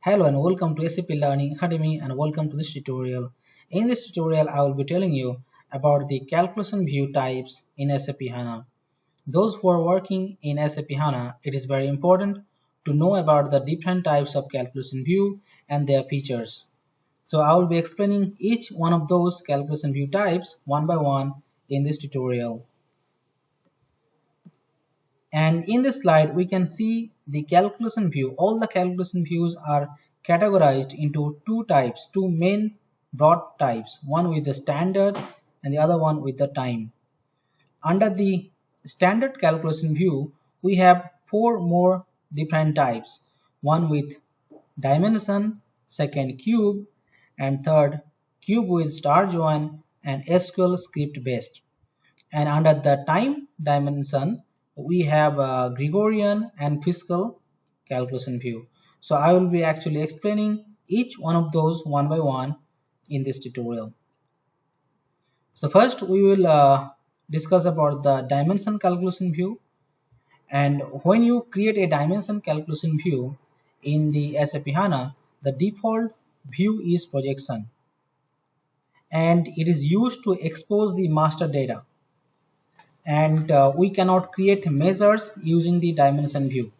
Hello and welcome to SAP Learning Academy and welcome to this tutorial. In this tutorial, I will be telling you about the calculation view types in SAP HANA. Those who are working in SAP HANA, it is very important to know about the different types of calculation view and their features. So I will be explaining each one of those calculation view types one by one in this tutorial. And in this slide we can see the calculation view. All the calculation views are categorized into two main broad types, one with the standard and the other one with the time. Under the standard calculation view we have four more different types, one with dimension, second cube, and third cube with star join and SQL script based. And under the time dimension we have Gregorian and Fiscal calculation view. So I will be actually explaining each one of those one by one in this tutorial. So first we will discuss about the dimension calculation view. And when you create a dimension calculation view in the SAP HANA, the default view is projection, and it is used to expose the master data. And we cannot create measures using the dimension view.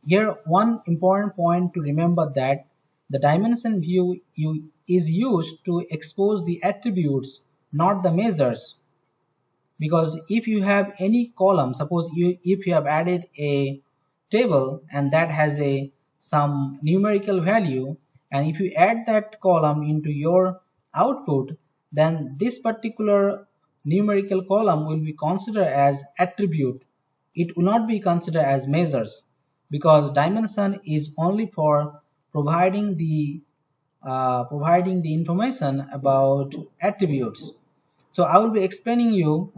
Here one important point to remember, that the dimension view is used to expose the attributes, not the measures. Because if you have any column, suppose if you have added a table and that has some numerical value, and if you add that column into your output, then this particular numerical column will be considered as attribute. It will not be considered as measures, because dimension is only for providing the information about attributes. So I will be explaining you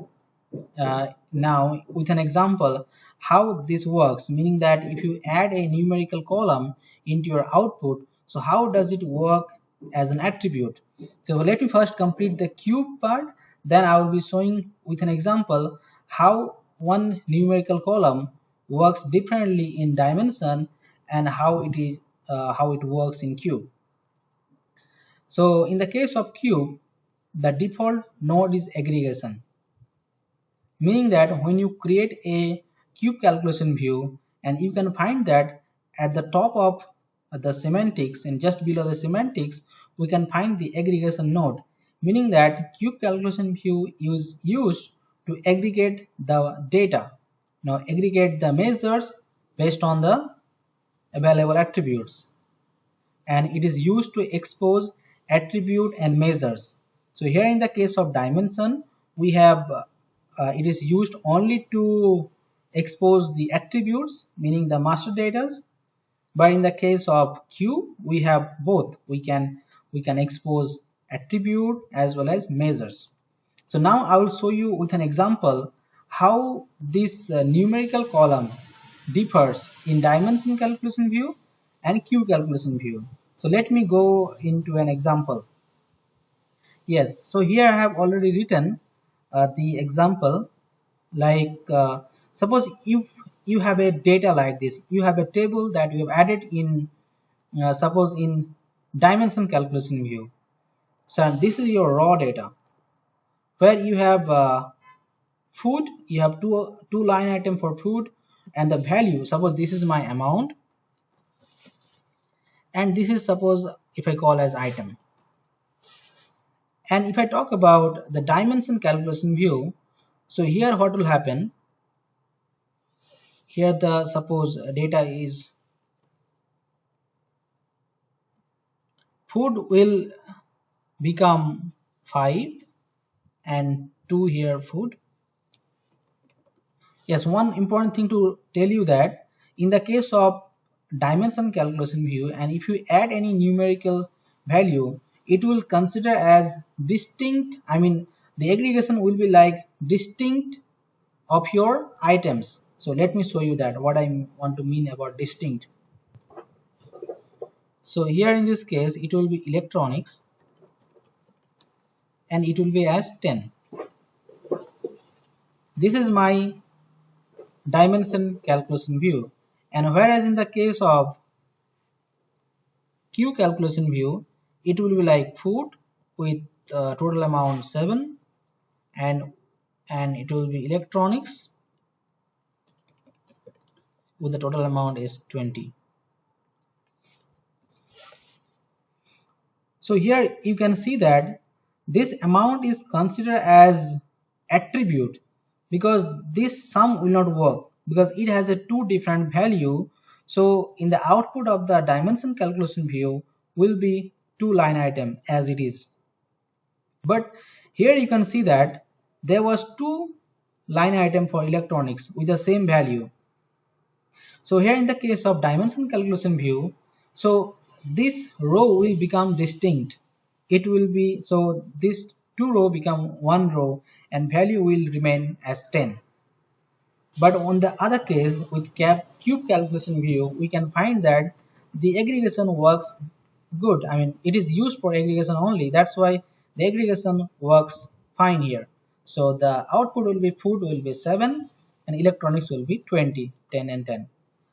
now with an example how this works, meaning that if you add a numerical column into your output, so how does it work as an attribute. So let me first complete the cube part, then I will be showing with an example how one numerical column works differently in dimension and how it works in cube. So in the case of cube, the default node is aggregation, meaning that when you create a cube calculation view, and you can find that at the top of the semantics and just below the semantics we can find the aggregation node, meaning that cube calculation view is used to aggregate the data, aggregate the measures based on the available attributes, and it is used to expose attribute and measures. So here in the case of dimension we have it is used only to expose the attributes, meaning the master data. But in the case of cube we have both. We can expose attribute as well as measures. So now I will show you with an example how this numerical column differs in dimension calculation view and cube calculation view. So let me go into an example. Yes, so here I have already written the example, like suppose if you have a data like this, you have a table that you have added in suppose in dimension calculation view. So this is your raw data, where you have food, you have two line item for food, and the value, suppose this is my amount, and this is, suppose if I call as item. And if I talk about the dimension calculation view, so here what will happen, here the suppose data is food will become 5 and 2 here food. Yes, one important thing to tell you, that in the case of dimension calculation view, and if you add any numerical value, it will consider as distinct, I mean the aggregation will be like distinct of your items. So let me show you that what I want to mean about distinct. So here in this case it will be electronics and it will be as 10. This is my dimension calculation view. And whereas in the case of Q calculation view, it will be like food with total amount 7, and it will be electronics with the total amount is 20. So here you can see that this amount is considered as attribute, because this sum will not work because it has a two different value. So in the output of the dimension calculation view will be two line item as it is. But here you can see that there was two line item for electronics with the same value. So here in the case of dimension calculation view, so this row will become distinct. It will be, so this two row become one row and value will remain as 10. But on the other case with cube calculation view, we can find that the aggregation works good. I mean, it is used for aggregation only. That's why the aggregation works fine here. So the output will be food will be 7 and electronics will be 20, 10 and 10.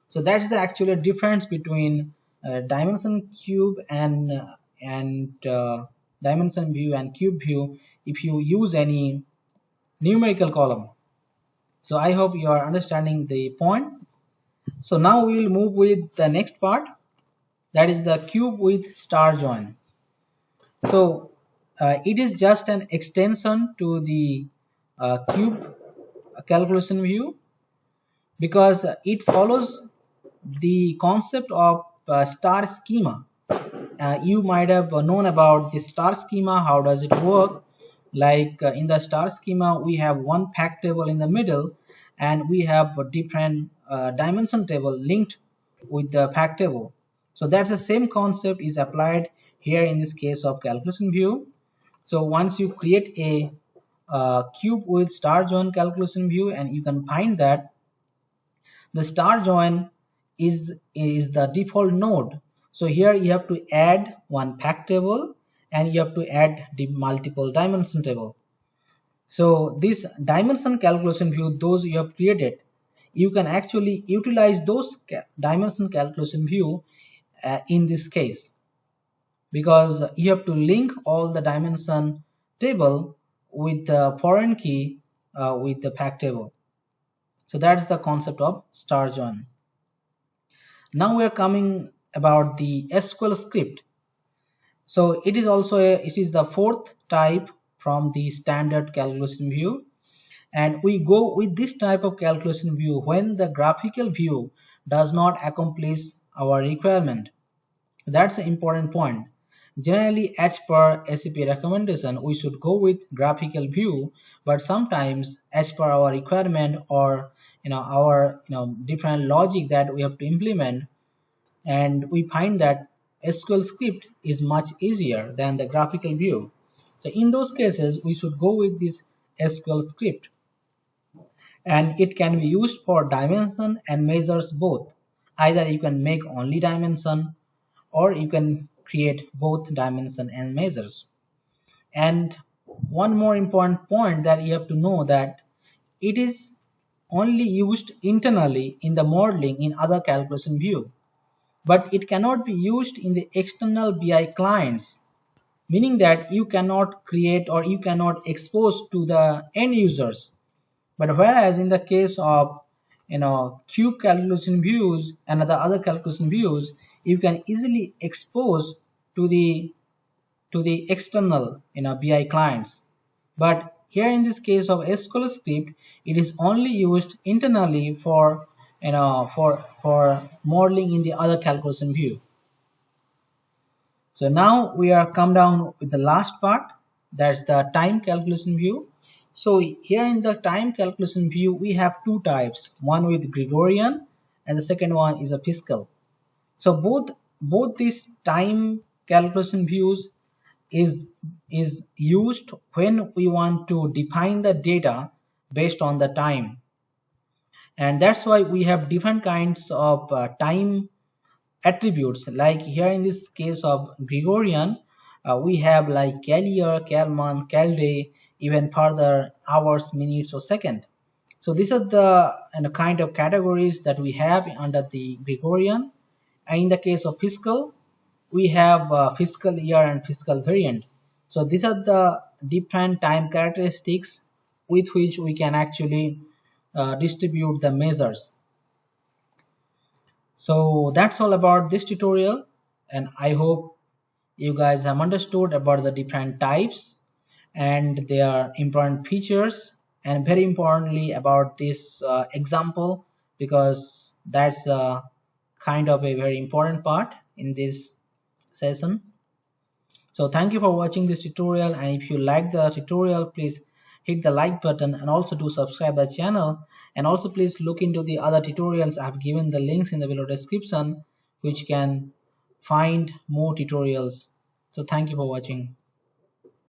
So that's the actual difference between dimension cube and dimension view and cube view if you use any numerical column. So I hope you are understanding the point. So now we will move with the next part, that is the cube with star join. So it is just an extension to the cube calculation view, because it follows the concept of star schema. You might have known about the star schema. How does it work? Like in the star schema, we have one fact table in the middle, and we have a different dimension table linked with the fact table. So that's the same concept is applied here in this case of calculation view. So once you create a cube with star join calculation view, and you can find that the star join is the default node. So here you have to add one fact table and you have to add the multiple dimension table. So this dimension calculation view, those you have created, you can actually utilize those dimension calculation view in this case, because you have to link all the dimension table with the foreign key with the fact table. So that's the concept of star join. Now we are coming about the SQL script. So it is also it is the fourth type from the standard calculation view, and we go with this type of calculation view when the graphical view does not accomplish our requirement. That's an important point. Generally, as per SAP recommendation, we should go with graphical view, but sometimes as per our requirement or our different logic that we have to implement, and we find that SQL script is much easier than the graphical view. So in those cases, we should go with this SQL script, and it can be used for dimension and measures both. Either you can make only dimension, or you can create both dimension and measures. And one more important point that you have to know, that it is only used internally in the modeling in other calculation view, but it cannot be used in the external BI clients, meaning that you cannot create or you cannot expose to the end users. But whereas in the case of cube calculation views and other calculation views, you can easily expose to the external BI clients. But here in this case of SQL script, it is only used internally for for modeling in the other calculation view. So now we are come down with the last part, that's the time calculation view. So here in the time calculation view, we have two types, one with Gregorian and the second one is a Fiscal. So both these time calculation views is used when we want to define the data based on the time, and that's why we have different kinds of time attributes. Like here in this case of Gregorian, we have like cal year, cal month, cal day, even further hours, minutes or second. So these are the kind of categories that we have under the Gregorian. And in the case of Fiscal, we have fiscal year and fiscal variant. So these are the different time characteristics with which we can actually distribute the measures. So that's all about this tutorial, and I hope you guys have understood about the different types and their important features, and very importantly about this example, because that's kind of a very important part in this session. So thank you for watching this tutorial, and if you like the tutorial, please hit the like button and also do subscribe the channel, and also please look into the other tutorials. I have given the links in the below description which can find more tutorials. So thank you for watching.